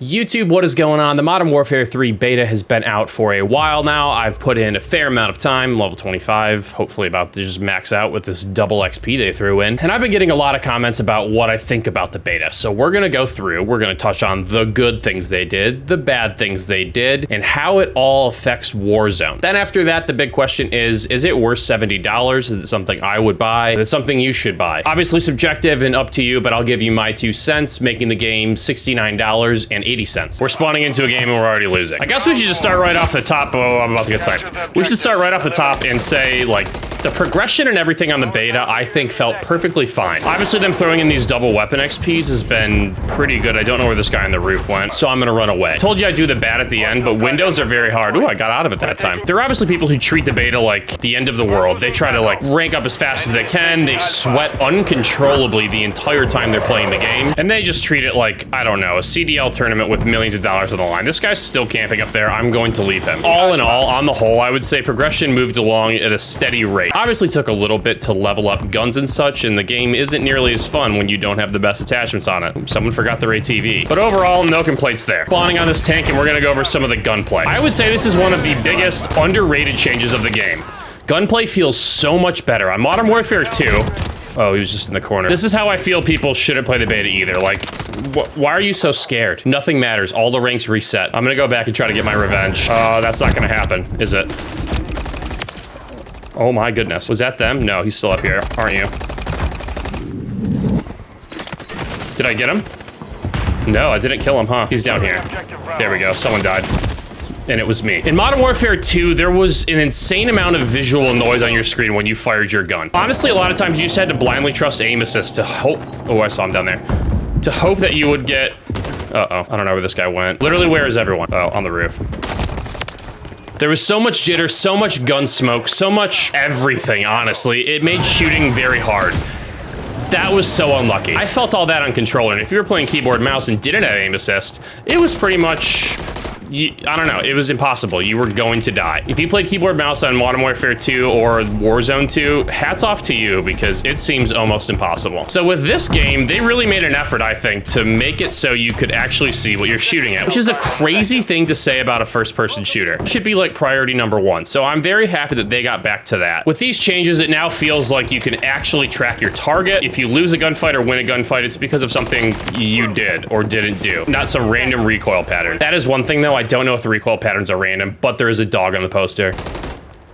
YouTube, what is going on? The Modern Warfare 3 beta has been out for a while now. I've put in a fair amount of time, level 25, hopefully about to just max out with this double XP they threw in. And I've been getting a lot of comments about what I think about the beta. So we're gonna go through, we're gonna touch on the good things they did, the bad things they did, and how it all affects Warzone. Then after that, the big question is it worth $70? Is it something I would buy? Is it something you should buy? Obviously subjective and up to you, but I'll give you my 2 cents, making the game $69.80. We're spawning into a game and we're already losing. I guess we should just start right off the top. Oh, I'm about to get sniped. We should start right off the top and say, like, the progression and everything on the beta, I think, felt perfectly fine. Obviously, them throwing in these double weapon XPs has been pretty good. I don't know where this guy on the roof went, so I'm gonna run away. Told you I'd do the bad at the end, but windows are very hard. Ooh, I got out of it that time. There are obviously people who treat the beta like the end of the world. They try to, like, rank up as fast as they can. They sweat uncontrollably the entire time they're playing the game, and they just treat it like, I don't know, a CDL tournament with millions of dollars on the line. This guy's still camping up there. I'm going to leave him. All in all, on the whole, I would say progression moved along at a steady rate. Obviously took a little bit to level up guns and such, and the game isn't nearly as fun when you don't have the best attachments on it. Someone forgot their ATV. But overall, no complaints there. Spawning on this tank, and we're gonna go over some of the gunplay. I would say this is one of the biggest underrated changes of the game. Gunplay feels so much better. On Modern Warfare 2, oh, he was just in the corner. This is how I feel people shouldn't play the beta either. Like, why are you so scared? Nothing matters. All the ranks reset. I'm gonna go back and try to get my revenge. That's not gonna happen, is it? Oh my goodness. Was that them? No, he's still up here, aren't you? Did I get him? No, I didn't kill him, huh? He's down here. There we go, someone died. And it was me. In Modern Warfare 2, there was an insane amount of visual noise on your screen when you fired your gun. Honestly, a lot of times you just had to blindly trust aim assist to hope, oh, I saw him down there, to hope that you would get, uh-oh, I don't know where this guy went. Literally, where is everyone? Oh, on the roof. There was so much jitter, so much gun smoke, so much everything, honestly. It made shooting very hard. That was so unlucky. I felt all that on controller, and if you were playing keyboard mouse and didn't have aim assist, it was pretty much, I don't know, it was impossible. You were going to die. If you played keyboard mouse on Modern Warfare 2 or Warzone 2, hats off to you, because it seems almost impossible. So with this game, they really made an effort, I think, to make it so you could actually see what you're shooting at, which is a crazy thing to say about a first-person shooter. It should be like priority #1. So I'm very happy that they got back to that. With these changes, it now feels like you can actually track your target. If you lose a gunfight or win a gunfight, it's because of something you did or didn't do, not some random recoil pattern. That is one thing, though. I don't know if the recoil patterns are random, but there is a dog on the poster.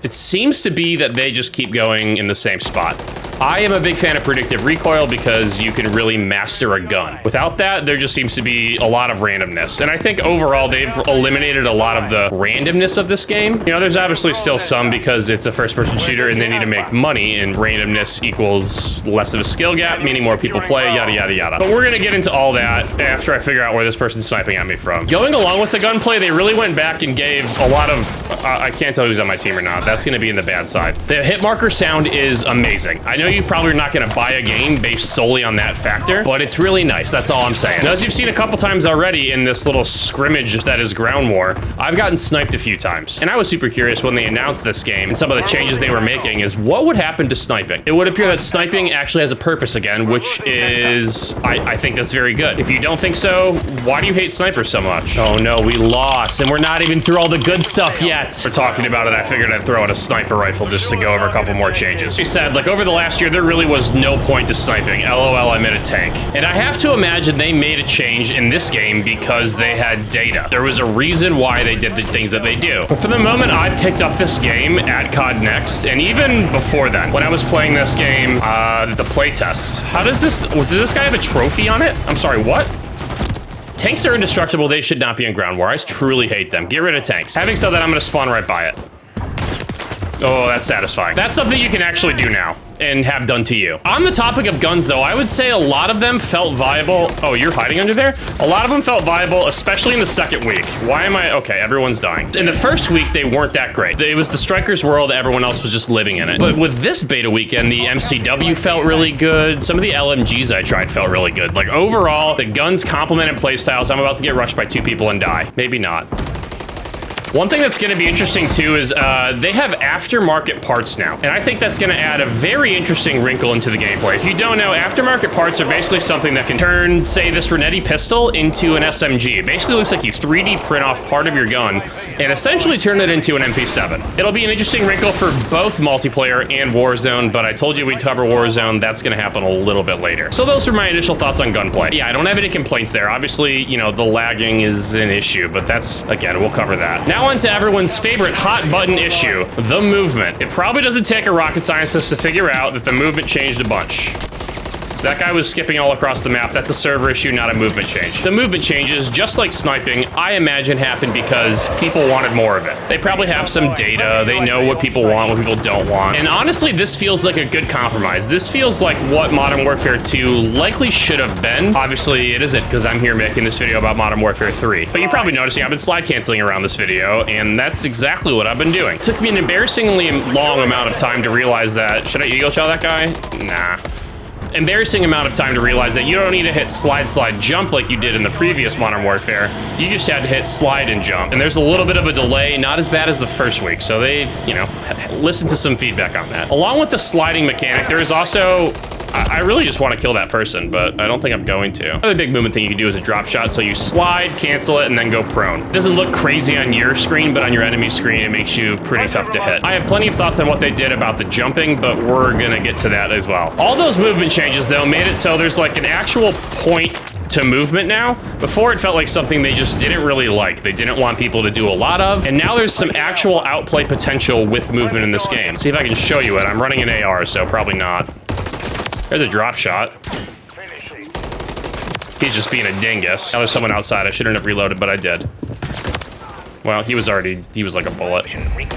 It seems to be that they just keep going in the same spot. I am a big fan of predictive recoil because you can really master a gun. Without that, there just seems to be a lot of randomness. And I think overall, they've eliminated a lot of the randomness of this game. You know, there's obviously still some because it's a first-person shooter and they need to make money, and randomness equals less of a skill gap, meaning more people play, yada, yada, yada. But we're gonna get into all that after I figure out where this person's sniping at me from. Going along with the gunplay, they really went back and gave a lot of, I can't tell who's on my team or not. That's gonna be in the bad side. The hit marker sound is amazing. I know you probably are not going to buy a game based solely on that factor, but it's really nice. That's all I'm saying. Now, as you've seen a couple times already in this little scrimmage that is ground war, I've gotten sniped a few times. And I was super curious when they announced this game and some of the changes they were making is what would happen to sniping? It would appear that sniping actually has a purpose again, which is, I think that's very good. If you don't think so, why do you hate snipers so much? Oh no, we lost, and we're not even through all the good stuff yet. We're talking about it, I figured I'd throw out a sniper rifle just to go over a couple more changes. We said, like, over the last year, there really was no point to sniping. LOL, I'm in a tank. And I have to imagine they made a change in this game because they had data. There was a reason why they did the things that they do. But for the moment I picked up this game at COD Next, and even before then, when I was playing this game, the playtest. Does this guy have a trophy on it? I'm sorry, what? Tanks are indestructible. They should not be in ground war. I truly hate them. Get rid of tanks. Having said that, I'm gonna spawn right by it. Oh, that's satisfying. That's something you can actually do now and have done to you. On the topic of guns, though, I would say a lot of them felt viable. Oh, you're hiding under there? A lot of them felt viable, especially in the second week. Why am I? Okay, everyone's dying. In the first week, they weren't that great. It was the Strikers world. Everyone else was just living in it. But with this beta weekend, the MCW felt really good. Some of the LMGs I tried felt really good. Like, overall, the guns complemented playstyles. I'm about to get rushed by 2 people and die. Maybe not. One thing that's gonna be interesting too is they have aftermarket parts now. And I think that's gonna add a very interesting wrinkle into the gameplay. If you don't know, aftermarket parts are basically something that can turn, say, this Renetti pistol into an SMG. It basically looks like you 3D print off part of your gun and essentially turn it into an MP7. It'll be an interesting wrinkle for both multiplayer and Warzone, but I told you we'd cover Warzone. That's gonna happen a little bit later. So those are my initial thoughts on gunplay. Yeah, I don't have any complaints there. Obviously, you know, the lagging is an issue, but that's, again, we'll cover that. Now on to everyone's favorite hot button issue, the movement. It probably doesn't take a rocket scientist to figure out that the movement changed a bunch. That guy was skipping all across the map. That's a server issue, not a movement change. The movement changes, just like sniping, I imagine happened because people wanted more of it. They probably have some data. They know what people want, what people don't want. And honestly, this feels like a good compromise. This feels like what Modern Warfare 2 likely should have been. Obviously, it isn't because I'm here making this video about Modern Warfare 3. But you're probably noticing I've been slide canceling around this video, and that's exactly what I've been doing. It took me an embarrassingly long amount of time to realize that. Should I eagle shell that guy? Nah. Embarrassing amount of time to realize that you don't need to hit slide, jump like you did in the previous Modern Warfare. You just had to hit slide and jump. And there's a little bit of a delay, not as bad as the first week. So they, you know, listen to some feedback on that. Along with the sliding mechanic, there is also, I really just want to kill that person, but I don't think I'm going to. Another big movement thing you can do is a drop shot. So you slide, cancel it, and then go prone. It doesn't look crazy on your screen, but on your enemy screen, it makes you pretty tough to hit. I have plenty of thoughts on what they did about the jumping, but we're gonna get to that as well. All those movement changes, though, made it so there's like an actual point to movement now. Before, it felt like something they just didn't really like. They didn't want people to do a lot of, and now there's some actual outplay potential with movement in this game. See if I can show you it. I'm running an AR, so probably not. There's a drop shot. He's just being a dingus. Now there's someone outside. I shouldn't have reloaded, but I did. Well, he was like a bullet.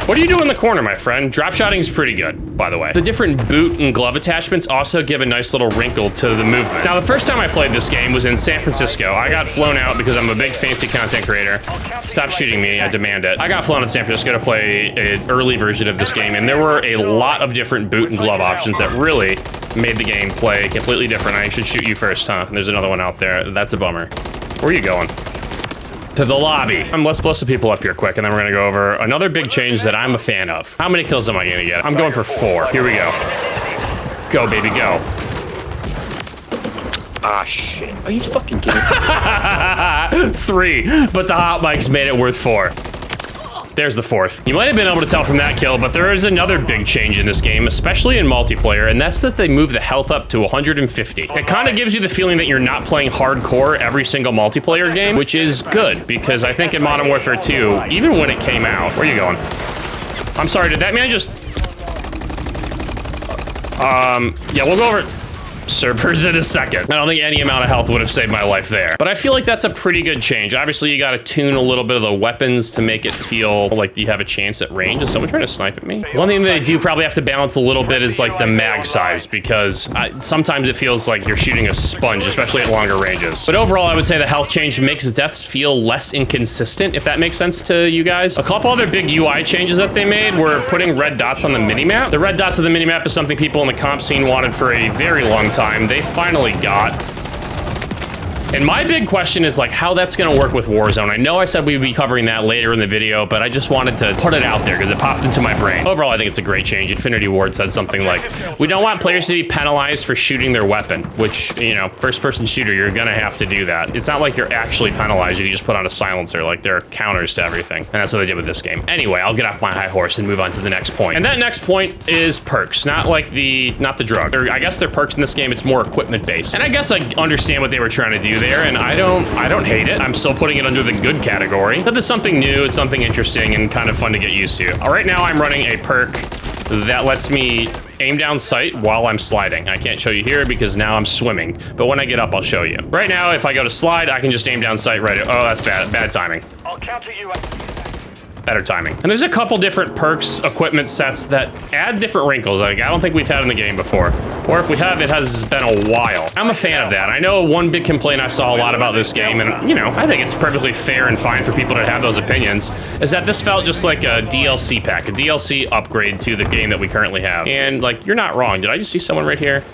What are you doing in the corner, my friend? Drop shotting's pretty good, by the way. The different boot and glove attachments also give a nice little wrinkle to the movement. Now, the first time I played this game was in San Francisco. I got flown out because I'm a big fancy content creator. Stop shooting me, I demand it. I got flown to San Francisco to play an early version of this game, and there were a lot of different boot and glove options that really made the game play completely different. I should shoot you first, huh? There's another one out there. That's a bummer. Where are you going? To the lobby. Let's blow some people up here quick, and then we're gonna go over another big change that I'm a fan of. How many kills am I gonna get? I'm going for 4. Here we go. Go, baby, go. Ah, shit. Are you fucking kidding me? 3, but the hot mics made it worth 4. There's the 4th. You might have been able to tell from that kill, but there is another big change in this game, especially in multiplayer, and that's that they move the health up to 150. It kind of gives you the feeling that you're not playing hardcore every single multiplayer game, which is good, because I think in Modern Warfare 2, even when it came out... Where are you going? I'm sorry, did that man just... Yeah, we'll go over... servers in a second. I don't think any amount of health would have saved my life there. But I feel like that's a pretty good change. Obviously, you got to tune a little bit of the weapons to make it feel like you have a chance at range. Is someone trying to snipe at me? One thing that they do probably have to balance a little bit is like the mag size, because sometimes it feels like you're shooting a sponge, especially at longer ranges. But overall, I would say the health change makes deaths feel less inconsistent, if that makes sense to you guys. A couple other big UI changes that they made were putting red dots on the minimap. The red dots of the minimap is something people in the comp scene wanted for a very long time. They finally got. And my big question is like how that's gonna work with Warzone. I know I said we'd be covering that later in the video, but I just wanted to put it out there because it popped into my brain. Overall, I think it's a great change. Infinity Ward said something like, we don't want players to be penalized for shooting their weapon, which, you know, first-person shooter, you're gonna have to do that. It's not like you're actually penalized. You just put on a silencer, like there are counters to everything. And that's what they did with this game. Anyway, I'll get off my high horse and move on to the next point. And that next point is perks, not the drug. I guess they're perks in this game. It's more equipment-based. And I guess I understand what they were trying to do there, and I don't hate it. I'm still putting it under the good category. But there's something new, it's something interesting and kind of fun to get used to. Right now I'm running a perk that lets me aim down sight while I'm sliding. I can't show you here because now I'm swimming, but when I get up, I'll show you. Right now, if I go to slide, I can just aim down sight right. Oh, that's bad timing. I'll counter you. Better timing. And there's a couple different perks, equipment sets that add different wrinkles. Like, I don't think we've had in the game before. Or if we have, it has been a while. I'm a fan of that. I know one big complaint I saw a lot about this game, and, you know, I think it's perfectly fair and fine for people to have those opinions, is that this felt just like a DLC pack, a DLC upgrade to the game that we currently have. And, like, you're not wrong. Did I just see someone right here?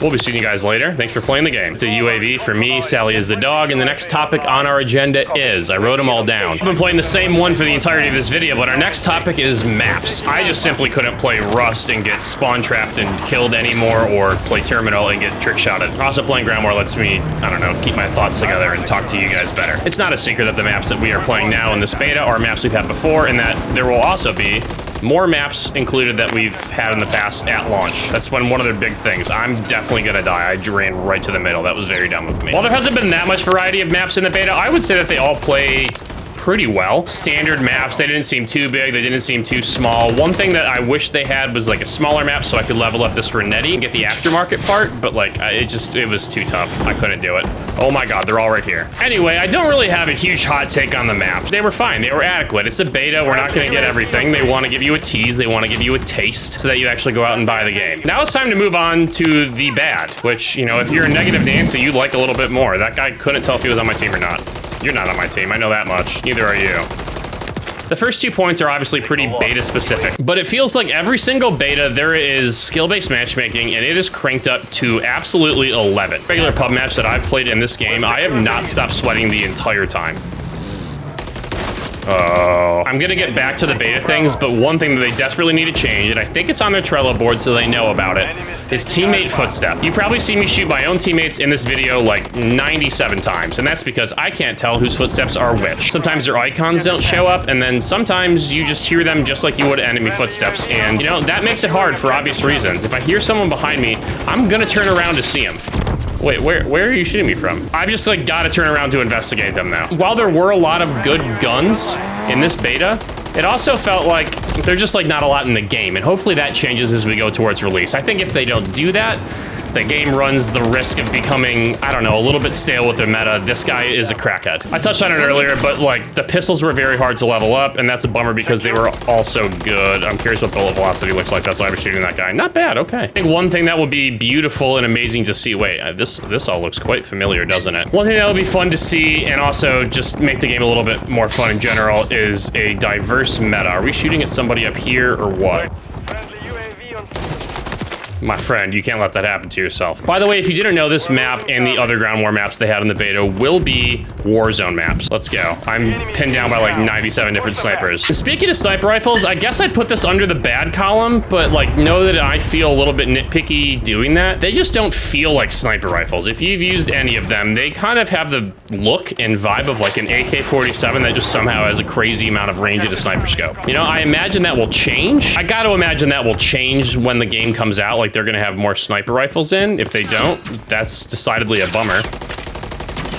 We'll be seeing you guys later. Thanks for playing the game. It's a UAV for me, Sally is the dog, and the next topic on our agenda is, I wrote them all down. I've been playing the same one for the entirety of this video, but our next topic is maps. I just simply couldn't play Rust and get spawn trapped and killed anymore, or play Terminal and get trick shotted. Also, playing Ground War lets me, I don't know, keep my thoughts together and talk to you guys better. It's not a secret that the maps that we are playing now in this beta are maps we've had before, and that there will also be more maps included that we've had in the past at launch. That's one of their big things. I'm definitely gonna die. I ran right to the middle. That was very dumb of me. While there hasn't been that much variety of maps in the beta, I would say that they all play pretty well. Standard maps, they didn't seem too big, they didn't seem too small. One thing that I wish they had was like a smaller map so I could level up this Renetti and get the aftermarket part, but like, it was too tough. I couldn't do it. Oh my God, they're all right here. Anyway, I don't really have a huge hot take on the maps. They were fine, they were adequate. It's a beta, we're not gonna get everything. They wanna give you a tease, they wanna give you a taste so that you actually go out and buy the game. Now it's time to move on to the bad, which, you know, if you're a negative Nancy, you'd like a little bit more. That guy couldn't tell if he was on my team or not. You're not on my team, I know that much. Neither are you. The first 2 points are obviously pretty beta specific, but it feels like every single beta there is skill-based matchmaking and it is cranked up to absolutely 11. Regular pub match that I've played in this game, I have not stopped sweating the entire time. Oh, I'm gonna get back to the beta things, but one thing that they desperately need to change, and I think it's on their Trello board so they know about it, is teammate footstep. You probably see me shoot my own teammates in this video like 97 times, and that's because I can't tell whose footsteps are which. Sometimes their icons don't show up, and then sometimes you just hear them just like you would enemy footsteps, and you know, that makes it hard for obvious reasons. If I hear someone behind me, I'm gonna turn around to see him. Wait, where are you shooting me from? I've just like gotta turn around to investigate them now. While there were a lot of good guns in this beta, it also felt like there's just like not a lot in the game, and hopefully that changes as we go towards release. I think if they don't do that, the game runs the risk of becoming, I don't know, a little bit stale with the meta. This guy is a crackhead. I touched on it earlier, but like the pistols were very hard to level up, and that's a bummer because they were also good. I'm curious what bullet velocity looks like. That's why I was shooting that guy. Not bad, okay. I think one thing that will be beautiful and amazing to see, wait, this all looks quite familiar, doesn't it? One thing that will be fun to see and also just make the game a little bit more fun in general is a diverse meta. Are we shooting at somebody up here or what? My friend, you can't let that happen to yourself. By the way, if you didn't know, this map and the other Ground War maps they had in the beta will be Warzone maps. Let's go. I'm pinned down by like 97 different snipers. And speaking of sniper rifles, I guess I'd put this under the bad column, but like know that I feel a little bit nitpicky doing that. They just don't feel like sniper rifles. If you've used any of them, they kind of have the look and vibe of like an AK-47 that just somehow has a crazy amount of range in a sniper scope. You know, I imagine that will change. I gotta imagine that will change when the game comes out. Like they're gonna have more sniper rifles in. If they don't, that's decidedly a bummer.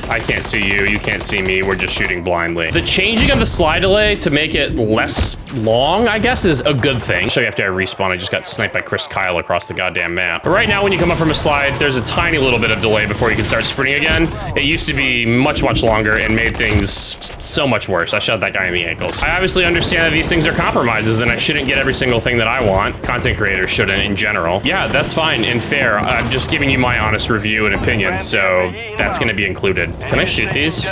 I can't see you, you can't see me, we're just shooting blindly. The changing of the slide delay to make it less long, I guess, is a good thing. So after I respawn, I just got sniped by Chris Kyle across the goddamn map. But right now, when you come up from a slide, there's a tiny little bit of delay before you can start sprinting again. It used to be much, much longer and made things so much worse. I shot that guy in the ankles. I obviously understand that these things are compromises and I shouldn't get every single thing that I want. Content creators shouldn't in general. Yeah, that's fine and fair. I'm just giving you my honest review and opinion, so that's gonna be included. Can I shoot these?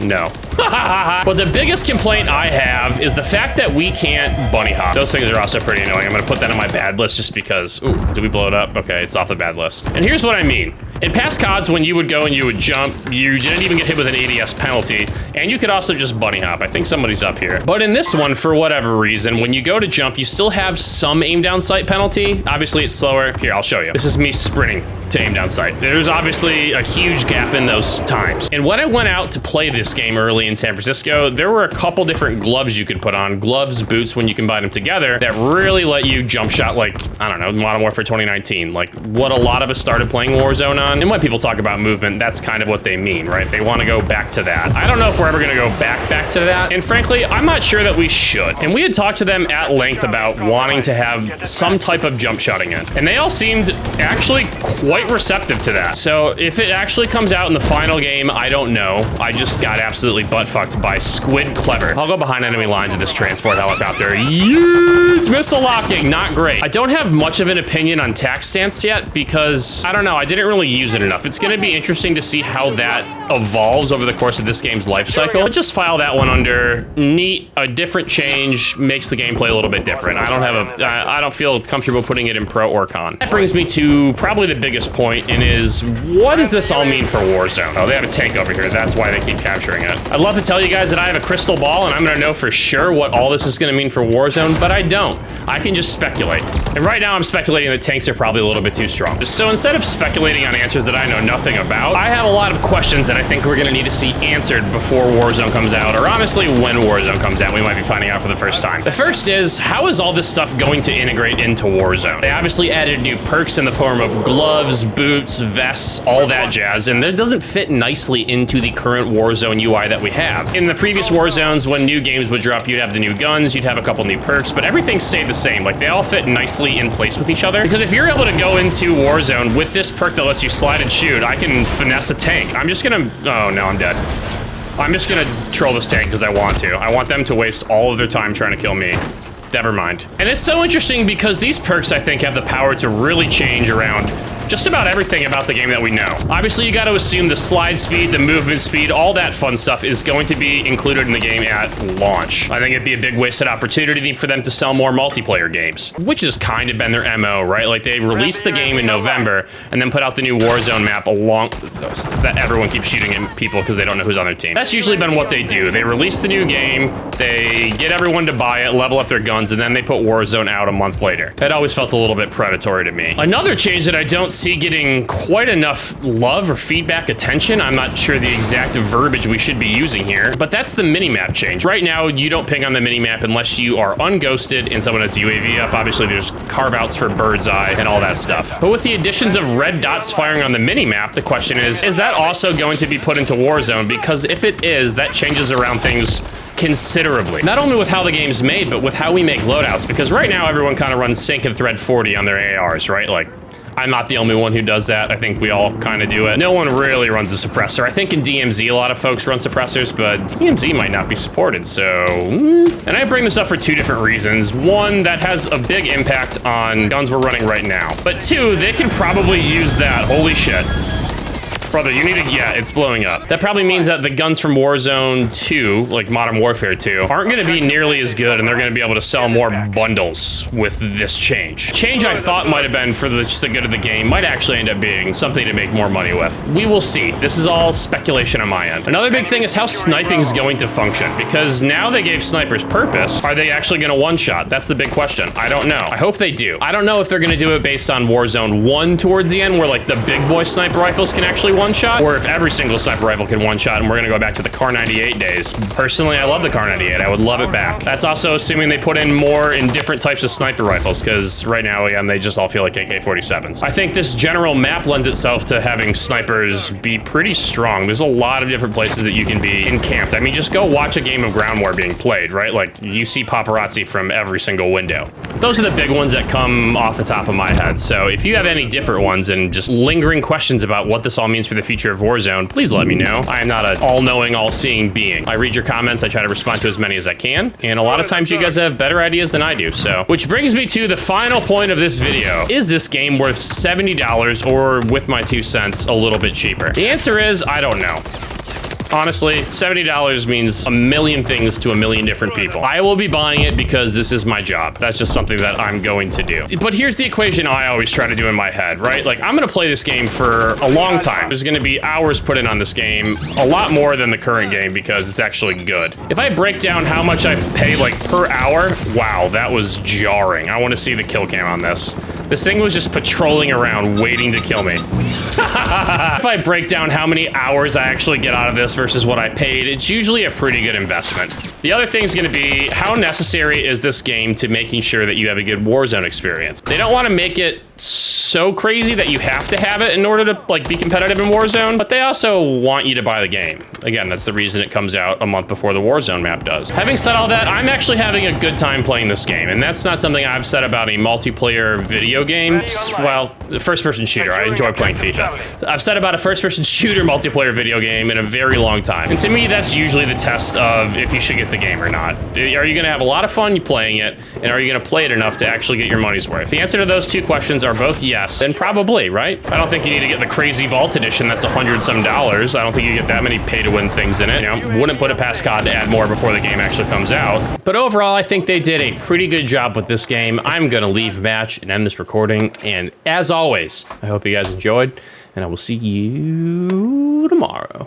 No. But the biggest complaint I have is the fact that we can't bunny hop. Those things are also pretty annoying. I'm gonna put that on my bad list just because, ooh, did we blow it up? Okay, it's off the bad list. And here's what I mean. In past CODs, when you would go and you would jump, you didn't even get hit with an ADS penalty, and you could also just bunny hop. I think somebody's up here. But in this one, for whatever reason, when you go to jump, you still have some aim down sight penalty. Obviously, it's slower. Here, I'll show you. This is me sprinting to aim down sight. There's obviously a huge gap in those times. And when I went out to play this game early in San Francisco, there were a couple different gloves you could put on, gloves, boots, when you combine them together, that really let you jump shot like, I don't know, Modern Warfare 2019, like what a lot of us started playing Warzone on. And when people talk about movement, that's kind of what they mean, right? They want to go back to that. I don't know if we're ever going to go back to that. And frankly, I'm not sure that we should. And we had talked to them at length about wanting to have some type of jump shotting in. And they all seemed actually quite receptive to that. So if it actually comes out in the final game, I don't know. I just got absolutely butt-fucked by Squid Clever. I'll go behind enemy lines of this transport helicopter. Yeet! Missile locking, not great. I don't have much of an opinion on tac stance yet because, I don't know, I didn't really use it enough. It's gonna be interesting to see how that evolves over the course of this game's life cycle. But just file that one under neat, a different change makes the gameplay a little bit different. I don't feel comfortable putting it in pro or con. That brings me to probably the biggest point and is, what does this all mean for Warzone? Oh, they have a tank over here. That's why they keep capturing it. I'd love to tell you guys that I have a crystal ball and I'm gonna know for sure what all this is gonna mean for Warzone, but I don't. I can just speculate. And right now I'm speculating that tanks are probably a little bit too strong. So instead of speculating on answers that I know nothing about, I have a lot of questions that I think we're gonna need to see answered before Warzone comes out, or honestly, when Warzone comes out, we might be finding out for the first time. The first is, how is all this stuff going to integrate into Warzone? They obviously added new perks in the form of gloves, boots, vests, all that jazz, and that doesn't fit nicely into the current Warzone UI that we have. In the previous Warzones, when new games would drop, you'd have the new guns, you'd have a couple new perks, but everything stayed the same. Like, they all fit nicely in place with each other. Because if you're able to go into Warzone with this perk that lets you slide and shoot, I can finesse a tank. I'm just gonna, oh no, I'm dead. I'm just gonna troll this tank because I want to. I want them to waste all of their time trying to kill me. Never mind. And it's so interesting because these perks, I think, have the power to really change around just about everything about the game that we know. Obviously, you got to assume the slide speed, the movement speed, all that fun stuff is going to be included in the game at launch. I think it'd be a big wasted opportunity for them to sell more multiplayer games, which has kind of been their MO, right? Like, they released the game in November and then put out the new Warzone map along that everyone keeps shooting at people because they don't know who's on their team. That's usually been what they do. They release the new game, they get everyone to buy it, level up their guns, and then they put Warzone out a month later. That always felt a little bit predatory to me. Another change that I don't see getting quite enough love or feedback attention, I'm not sure the exact verbiage we should be using here, but that's the minimap change. Right now, you don't ping on the minimap unless you are unghosted and someone has UAV up. Obviously, there's carve-outs for bird's eye and all that stuff. But with the additions of red dots firing on the minimap, the question is that also going to be put into Warzone? Because if it is, that changes around things considerably. Not only with how the game's made, but with how we make loadouts. Because right now, everyone kind of runs sync and thread 40 on their ARs, right? Like, I'm not the only one who does that. I think we all kind of do it. No one really runs a suppressor. I think in DMZ, a lot of folks run suppressors, but DMZ might not be supported, so... And I bring this up for two different reasons. One, that has a big impact on guns we're running right now. But two, they can probably use that. Holy shit. Brother, you need to, yeah, it's blowing up. That probably means that the guns from Warzone 2, like Modern Warfare 2, aren't gonna be nearly as good, and they're gonna be able to sell more bundles with this change. Change I thought might have been for just the good of the game might actually end up being something to make more money with. We will see. This is all speculation on my end. Another big thing is how sniping is going to function, because now they gave snipers purpose. Are they actually gonna one-shot? That's the big question. I don't know. I hope they do. I don't know if they're gonna do it based on Warzone 1 towards the end, where like the big boy sniper rifles can actually one-shot, or if every single sniper rifle can one-shot, and we're gonna go back to the Kar 98 days. Personally, I love the Kar 98. I would love it back. That's also assuming they put in more in different types of sniper rifles, because right now, again, they just all feel like AK-47s. I think this general map lends itself to having snipers be pretty strong. There's a lot of different places that you can be encamped. I mean, just go watch a game of ground war being played, right? Like, you see paparazzi from every single window. Those are the big ones that come off the top of my head. So if you have any different ones and just lingering questions about what this all means for the future of Warzone, please let me know. I am not an all-knowing, all-seeing being. I read your comments, I try to respond to as many as I can, and a lot of times you guys have better ideas than I do, so. Which brings me to the final point of this video. Is this game worth $70, or with my 2 cents, a little bit cheaper? The answer is, I don't know. Honestly, $70 means a million things to a million different people. I will be buying it because this is my job. That's just something that I'm going to do. But here's the equation I always try to do in my head, right? Like, I'm gonna play this game for a long time. There's gonna be hours put in on this game, a lot more than the current game because it's actually good. If I break down how much I pay, like, per hour, wow, that was jarring. I wanna see the kill cam on this. This thing was just patrolling around, waiting to kill me. If I break down how many hours I actually get out of this versus what I paid, it's usually a pretty good investment. The other thing is gonna be, how necessary is this game to making sure that you have a good Warzone experience? They don't wanna make it so crazy that you have to have it in order to like be competitive in Warzone, but they also want you to buy the game. Again, that's the reason it comes out a month before the Warzone map does. Having said all that, I'm actually having a good time playing this game, and that's not something I've said about a multiplayer video game. Well, first-person shooter, I enjoy playing FIFA. I've said about a first-person shooter multiplayer video game in a very long time. And to me, that's usually the test of if you should get the game or not. Are you gonna have a lot of fun playing it, and are you gonna play it enough to actually get your money's worth? The answer to those two questions are both yes. Yes, and probably, right? I don't think you need to get the crazy vault edition that's $100 some. I don't think you get that many pay-to-win things in it. You know, wouldn't put it past COD to add more before the game actually comes out. But overall, I think they did a pretty good job with this game. I'm gonna leave match and end this recording. And as always, I hope you guys enjoyed, and I will see you tomorrow.